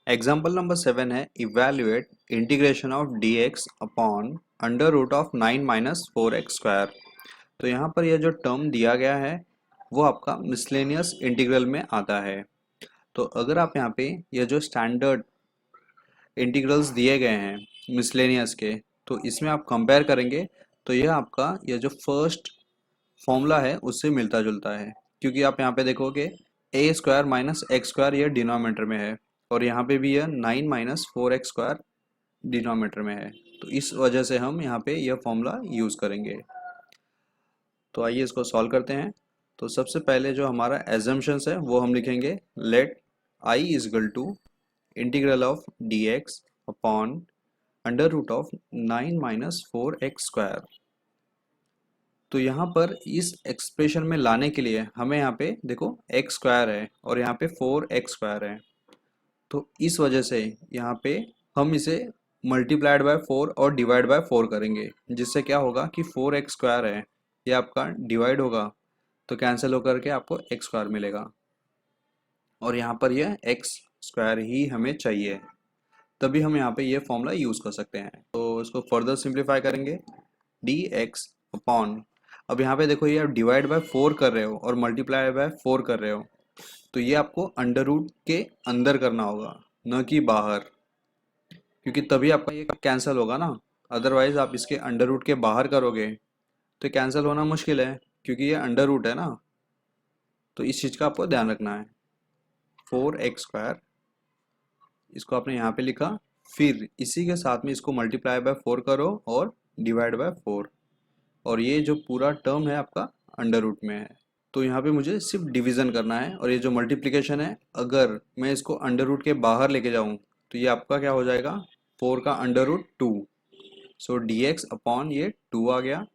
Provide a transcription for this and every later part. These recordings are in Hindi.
एग्जाम्पल नंबर 7 है evaluate integration of dx upon under root of 9 minus 4x² तो यहाँ पर यह जो टर्म दिया गया है वो आपका मिसलेनियस इंटीग्रल में आता है। तो अगर आप यहाँ पे यह जो स्टैंडर्ड इंटीग्रल्स दिए गए हैं मिसलेनियस के, तो इसमें आप कंपेयर करेंगे तो यह आपका यह जो फर्स्ट फॉर्मूला है उससे मिलता जुलता है, क्योंकि आप यहाँ पे देखोगे ए स्क्वायर माइनस एक्स स्क्वायर यह डिनोमिनेटर में है और यहाँ पे भी यह 9 माइनस 4x² डिनोमिनेटर में है। तो इस वजह से हम यहाँ पे यह फॉर्मूला यूज़ करेंगे। तो आइए इसको सॉल्व करते हैं। तो सबसे पहले जो हमारा एजम्पशंस है वो हम लिखेंगे let I is equal to integral of D X upon under root of 9 minus 4x²। तो यहाँ पर इस एक्सप्रेशन में लाने के लिए हमें यहाँ पे देखो एक्स स्क्वायर है और यहाँ पे 4x² है, तो इस वजह से यहाँ पे हम इसे मल्टीप्लाइड बाय 4 और डिवाइड बाय 4 करेंगे, जिससे क्या होगा कि 4x² है ये आपका डिवाइड होगा तो कैंसिल होकर के आपको x² मिलेगा और यहाँ पर यह x² ही हमें चाहिए, तभी हम यहाँ पे ये फॉर्मूला यूज़ कर सकते हैं। तो इसको फर्दर सिंप्लीफाई करेंगे dx अपॉन, अब यहाँ पे देखो ये आप डिवाइड बाय 4 कर रहे हो और मल्टीप्लाई बाय 4 कर रहे हो, तो ये आपको अंडर रूट के अंदर करना होगा न कि बाहर, क्योंकि तभी आपका ये कैंसिल होगा ना। अदरवाइज आप इसके अंडर रूट के बाहर करोगे तो कैंसिल होना मुश्किल है, क्योंकि ये अंडर रूट है ना। तो इस चीज़ का आपको ध्यान रखना है। 4x² इसको आपने यहाँ पे लिखा, फिर इसी के साथ में इसको मल्टीप्लाई बाय 4 करो और डिवाइड बाय 4, और ये जो पूरा टर्म है आपका अंडर रूट में है। तो यहाँ पे मुझे सिर्फ डिवीज़न करना है, और ये जो मल्टीप्लिकेशन है अगर मैं इसको अंडर रूट के बाहर लेके जाऊँ तो ये आपका क्या हो जाएगा 4 का अंडर रूट 2। सो dx अपॉन ये 2 आ गया।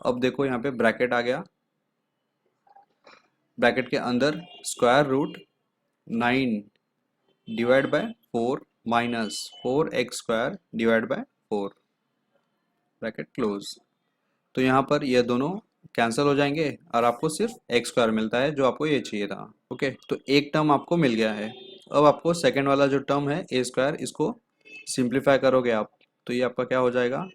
अब देखो यहाँ पे ब्रैकेट आ गया, ब्रैकेट के अंदर square root 9 divide by 4 minus 4x² divide by 4, bracket close. तो यहाँ पर ये दोनों कैंसिल हो जाएंगे और आपको सिर्फ x² मिलता है जो आपको ये चाहिए था। ओके, तो एक टर्म आपको मिल गया है। अब आपको सेकंड वाला जो टर्म है a², इसको सिंप्लीफाई करोगे आप, तो ये आपका क्या हो जाएगा,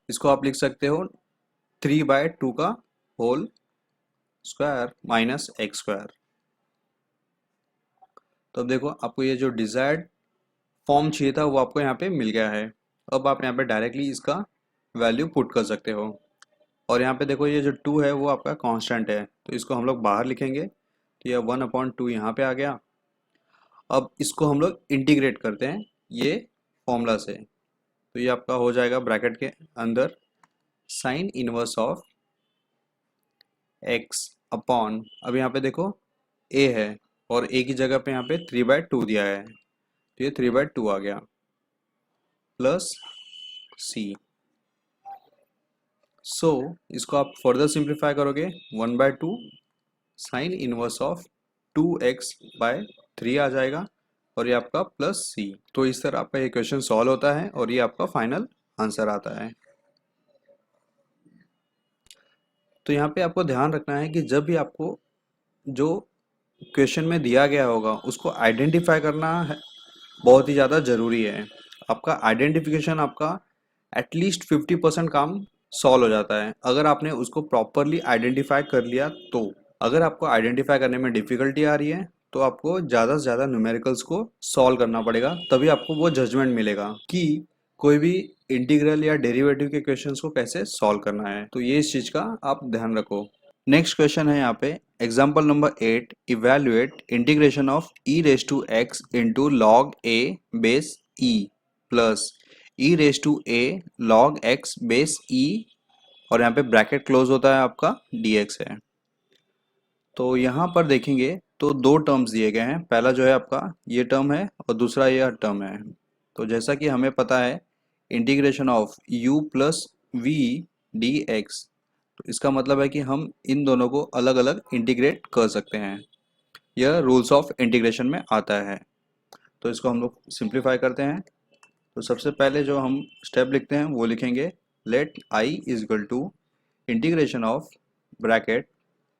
इसको आप लिख सकते हो 3/2 का होल स्क्वायर माइनस x²। तो अब देखो आपको ये जो डिजायर्ड फॉर्म चाहिए था वो आपको यहाँ पे मिल गया है। अब आप यहाँ पे डायरेक्टली इसका वैल्यू पुट कर सकते हो, और यहाँ पे देखो ये जो 2 है वो आपका कांस्टेंट है, तो इसको हम लोग बाहर लिखेंगे, तो ये 1/2 यहाँ पे आ गया। अब इसको हम लोग इंटीग्रेट करते हैं ये फॉर्मूला से, तो ये आपका हो जाएगा ब्रैकेट के अंदर sign inverse of x upon, अब यहाँ पे देखो a है और a की जगह पे यहाँ पे 3/2 दिया है, तो ये 3/2 आ गया प्लस c। सो इसको आप फर्दर सिंप्लीफाई करोगे 1/2 साइन इनवर्स ऑफ 2x/3 आ जाएगा और ये आपका प्लस c। तो इस तरह आपका ये क्वेश्चन सॉल्व होता है और ये आपका फाइनल आंसर आता है। तो यहाँ पे आपको ध्यान रखना है कि जब भी आपको जो क्वेश्चन में दिया गया होगा उसको आइडेंटिफाई करना है, बहुत ही ज़्यादा ज़रूरी है। आपका आइडेंटिफिकेशन आपका एटलीस्ट 50% काम सॉल्व हो जाता है अगर आपने उसको प्रॉपरली आइडेंटिफाई कर लिया। तो अगर आपको आइडेंटिफाई करने में डिफ़िकल्टी आ रही है तो आपको ज़्यादा से ज़्यादा न्यूमेरिकल्स को सॉल्व करना पड़ेगा, तभी आपको वो जजमेंट मिलेगा कि कोई भी इंटीग्रल या डेरिवेटिव के क्वेश्चंस को कैसे सॉल्व करना है। तो ये इस चीज़ का आप ध्यान रखो। नेक्स्ट क्वेश्चन है यहाँ पे example number 8, evaluate integration of e raise to x into log a base e plus e raise to a log x base e, और यहाँ पे ब्रैकेट क्लोज होता है आपका dx है। तो यहाँ पर देखेंगे तो दो टर्म्स दिए गए हैं, पहला जो है आपका ये टर्म है और दूसरा यह टर्म है। तो जैसा कि हमें पता है integration of u plus v dx, तो इसका मतलब है कि हम इन दोनों को अलग अलग इंटीग्रेट कर सकते हैं, यह रूल्स ऑफ इंटीग्रेशन में आता है। तो इसको हम लोग सिंप्लीफाई करते हैं। तो सबसे पहले जो हम स्टेप लिखते हैं वो लिखेंगे let i is equal to integration of bracket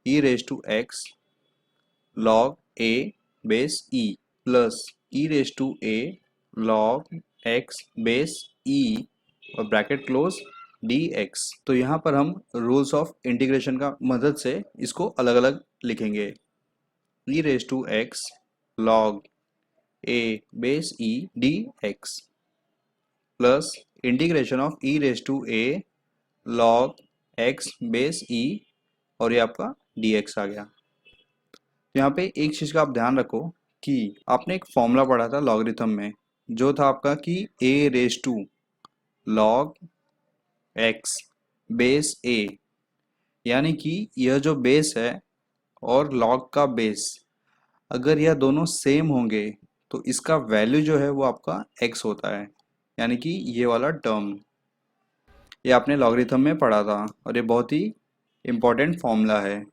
e raise to x log a base e plus e raise to a log x base e और ब्रैकेट क्लोज डी एक्स। तो यहाँ पर हम रूल्स ऑफ इंटीग्रेशन का मदद से इसको अलग अलग लिखेंगे। E raise to x log a base e d x plus integration of e raise to a log x base e और ये आपका डी एक्स आ गया। यहाँ पे एक चीज़ का आप ध्यान रखो कि आपने एक फॉर्मूला पढ़ा था लॉगरिथम में, जो था आपका कि a raise to log x base a, यानी कि यह जो बेस है और लॉग का बेस अगर यह दोनों सेम होंगे तो इसका वैल्यू जो है वो आपका x होता है, यानी कि ये वाला टर्म ये आपने लॉगरिथम में पढ़ा था और ये बहुत ही इम्पोर्टेंट फॉर्मूला है।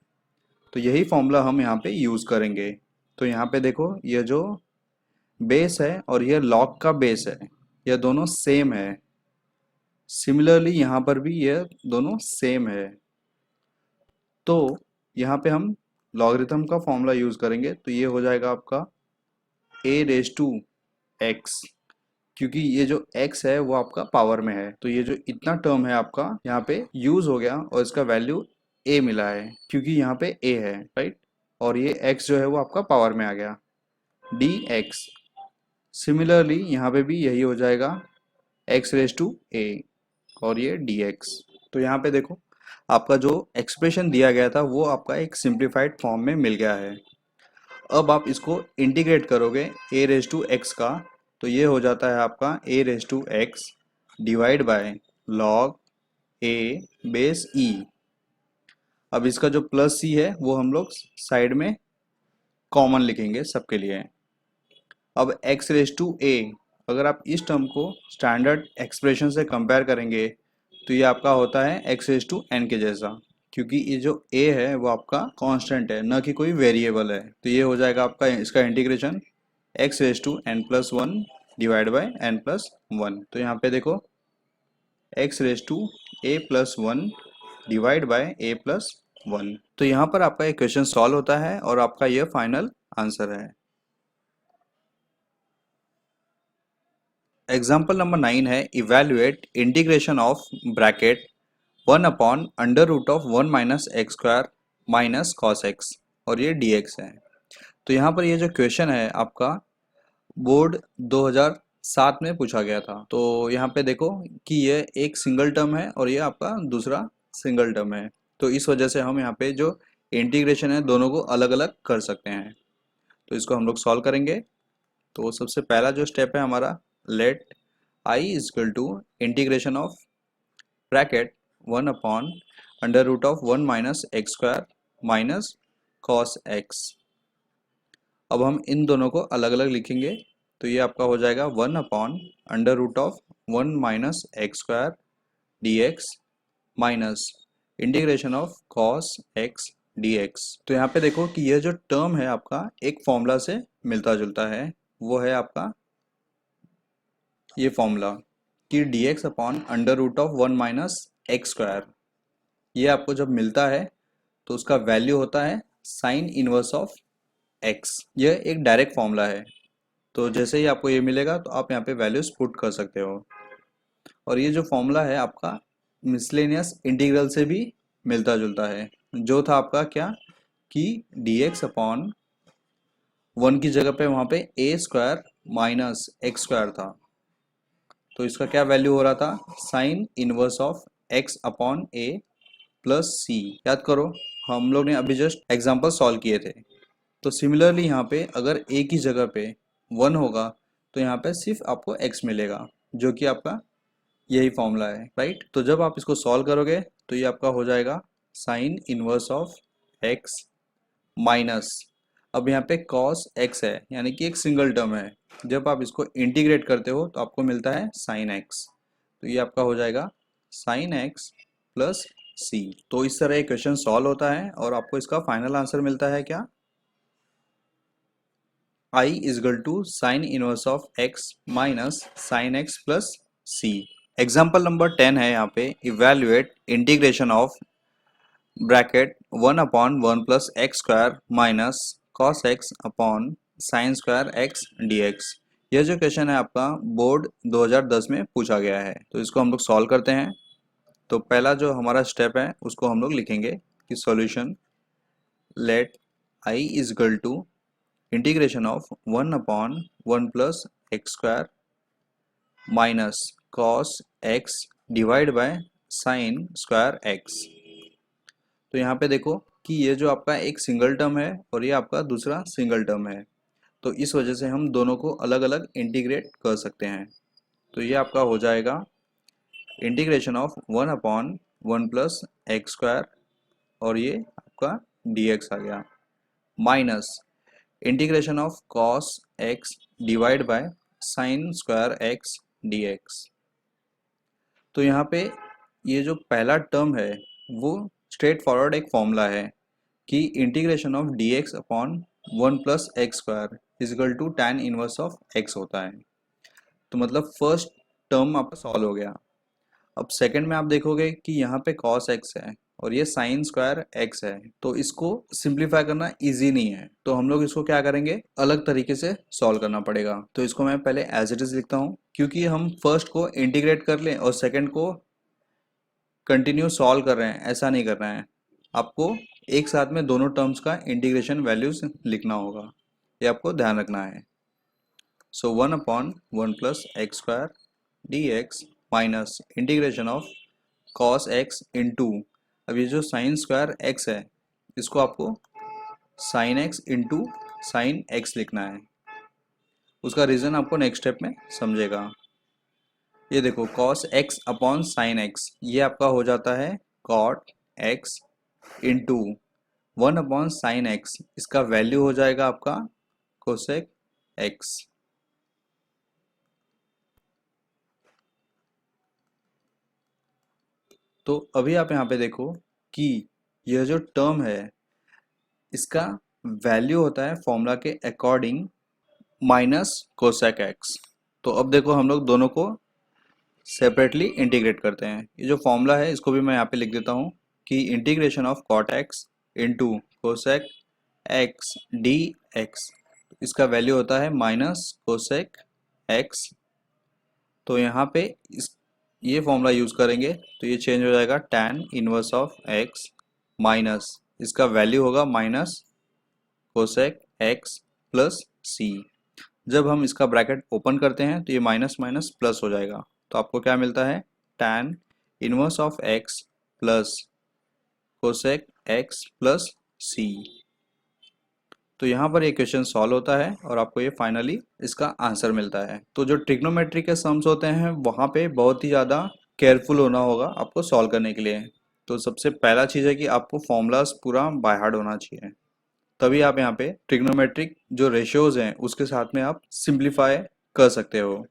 तो यही फॉर्मूला हम यहाँ पे यूज़ करेंगे। तो यहाँ पे देखो ये जो बेस है और यह लॉग का बेस है, यह दोनों सेम है। सिमिलरली यहाँ पर भी यह दोनों सेम है। तो यहाँ पे हम लॉगरिथम का फॉर्मूला यूज़ करेंगे, तो ये हो जाएगा आपका ए रेज टू एक्स, क्योंकि ये जो x है वो आपका पावर में है, तो ये जो इतना टर्म है आपका यहाँ पे यूज हो गया और इसका वैल्यू a मिला है क्योंकि यहाँ पे a है, राइट। और ये x जो है वो आपका पावर में आ गया dx। सिमिलरली यहाँ पे भी यही हो जाएगा x रेज टू a और ये dx। तो यहाँ पे देखो आपका जो एक्सप्रेशन दिया गया था वो आपका एक सिंप्लीफाइड फॉर्म में मिल गया है। अब आप इसको इंटीग्रेट करोगे a रेज टू x का, तो ये हो जाता है आपका a raise to X divide by log a base e। अब इसका जो प्लस c है वो हम लोग साइड में कॉमन लिखेंगे सबके लिए। अब x रेज टू a, अगर आप इस टर्म को स्टैंडर्ड एक्सप्रेशन से कंपेयर करेंगे तो ये आपका होता है x रेज टू n के जैसा, क्योंकि ये जो a है वो आपका कांस्टेंट है, न कि कोई वेरिएबल है। तो ये हो जाएगा आपका इसका integration x raise to n plus one divide by n plus one. तो यहाँ पे देखो x raise to a plus one divide by a plus one. तो यहाँ पर आपका एक क्वेश्चन सॉल्व होता है और आपका यह फाइनल आंसर है। एग्जाम्पल नंबर 9 है evaluate integration of bracket 1 upon under root of 1 minus x square minus cos X और ये dx है। तो यहाँ पर ये जो क्वेश्चन है आपका बोर्ड 2007 में पूछा गया था। तो यहाँ पे देखो कि ये एक सिंगल टर्म है और ये आपका दूसरा सिंगल टर्म है, तो इस वजह से हम यहाँ पे जो इंटीग्रेशन है दोनों को अलग अलग कर सकते हैं। तो इसको हम लोग सॉल्व करेंगे। तो सबसे पहला जो स्टेप है हमारा, let i is equal to integration of bracket 1 upon under root of 1 minus x square minus cos X. अब हम इन दोनों को अलग अलग लिखेंगे, तो ये आपका हो जाएगा 1 upon under root of 1 minus x square D X minus integration of cos X D X. तो यहाँ पे देखो कि यह जो टर्म है आपका एक फॉर्मूला से मिलता जुलता है, वो है आपका ये फॉर्मूला कि D X upon under root of 1 minus x square. ये आपको जब मिलता है तो उसका वैल्यू होता है साइन इनवर्स ऑफ एक्स। यह एक डायरेक्ट फॉर्मूला है, तो जैसे ही आपको ये मिलेगा तो आप यहाँ पे वैल्यूज पुट कर सकते हो। और ये जो फॉर्मूला है आपका मिसलेनियस इंटीग्रल से भी मिलता जुलता है, जो था आपका क्या कि डी एक्स अपॉन 1 की जगह पे वहाँ पे a square minus x square था, तो इसका क्या वैल्यू हो रहा था sine inverse of x upon a plus c. याद करो हम लोग ने अभी जस्ट एग्जांपल सॉल्व किए थे। तो सिमिलरली यहाँ पे अगर a की जगह पे 1 होगा तो यहाँ पे सिर्फ आपको x मिलेगा, जो कि आपका यही फॉर्मूला है, राइट। तो जब आप इसको सॉल्व करोगे तो ये आपका हो जाएगा sign inverse of x minus, अब यहाँ पे कॉस x है यानी कि एक सिंगल टर्म है, जब आप इसको इंटीग्रेट करते हो तो आपको मिलता है साइन x, तो ये आपका हो जाएगा साइन x प्लस c। तो इस तरह एक क्वेश्चन सॉल्व होता है और आपको इसका फाइनल आंसर मिलता है क्या, i is equal to sine inverse of x minus sine x plus c। Example number 10 है यहाँ पे evaluate integration of bracket 1 upon 1 plus X square minus cos x upon sine square x dx। यह जो क्वेश्चन है आपका बोर्ड 2010 में पूछा गया है, तो इसको हम लोग सॉल्व करते हैं। तो पहला जो हमारा स्टेप है उसको हम लोग लिखेंगे कि solution let I is equal to integration of 1 upon 1 plus X square minus cos x divide by sine square x। तो यहाँ पे देखो कि ये जो आपका एक सिंगल टर्म है और ये आपका दूसरा सिंगल टर्म है, तो इस वजह से हम दोनों को अलग अलग इंटीग्रेट कर सकते हैं। तो ये आपका हो जाएगा integration of 1 upon 1 plus X square और ये आपका dx आ गया, minus integration of cos x divide by sine square x dx। तो यहाँ पे ये जो पहला टर्म है वो स्ट्रेट फॉरवर्ड एक फॉर्मूला है कि integration of dx upon 1 plus X square is equal to tan inverse of x होता है। तो मतलब फर्स्ट टर्म आपका सॉल्व हो गया। अब सेकंड में आप देखोगे कि यहाँ पे cos x है और ये साइन स्क्वायर x है, तो इसको सिंप्लीफाई करना इजी नहीं है, तो हम लोग इसको क्या करेंगे, अलग तरीके से सॉल्व करना पड़ेगा। तो इसको मैं पहले एज इट इज लिखता हूँ, क्योंकि हम फर्स्ट को इंटीग्रेट कर लें और सेकंड को कंटिन्यू सॉल्व कर रहे हैं, ऐसा नहीं कर रहे हैं। आपको एक साथ में दोनों टर्म्स का इंटीग्रेशन वैल्यूज लिखना होगा, ये आपको ध्यान रखना है। So 1 upon 1 plus X square dx minus integration of cos x into, अब ये जो साइन स्क्वायर x है इसको आपको sine x into sine x लिखना है। उसका रीज़न आपको नेक्स्ट स्टेप में समझेगा। ये देखो cos x upon sign x, ये आपका हो जाता है cot x into 1 upon sine x, इसका वैल्यू हो जाएगा आपका cosec x। तो अभी आप यहाँ पे देखो कि यह जो टर्म है इसका वैल्यू होता है फॉर्मूला के अकॉर्डिंग माइनस कोसेक एक्स। तो अब देखो हम लोग दोनों को सेपरेटली इंटीग्रेट करते हैं। ये जो फॉर्मूला है इसको भी मैं यहाँ पे लिख देता हूँ कि integration of cot X into cosec X D X, इसका वैल्यू होता है माइनस कोसेक एक्स। तो यहाँ पे ये फॉर्मूला यूज़ करेंगे तो ये चेंज हो जाएगा tan inverse of x minus इसका वैल्यू होगा minus cosec x plus c। जब हम इसका ब्रैकेट ओपन करते हैं तो ये माइनस माइनस प्लस हो जाएगा, तो आपको क्या मिलता है tan inverse of x plus cosec x plus c। तो यहाँ पर ये क्वेश्चन सॉल्व होता है और आपको ये फाइनली इसका आंसर मिलता है। तो जो ट्रिग्नोमेट्री के सम्स होते हैं वहाँ पे बहुत ही ज़्यादा केयरफुल होना होगा आपको सॉल्व करने के लिए। तो सबसे पहला चीज़ है कि आपको फॉर्मूलाज पूरा बाय हार्ट होना चाहिए, तभी आप यहाँ पे ट्रिग्नोमेट्रिक जो रेशियोज हैं उसके साथ में आप सिंप्लीफाई कर सकते हो।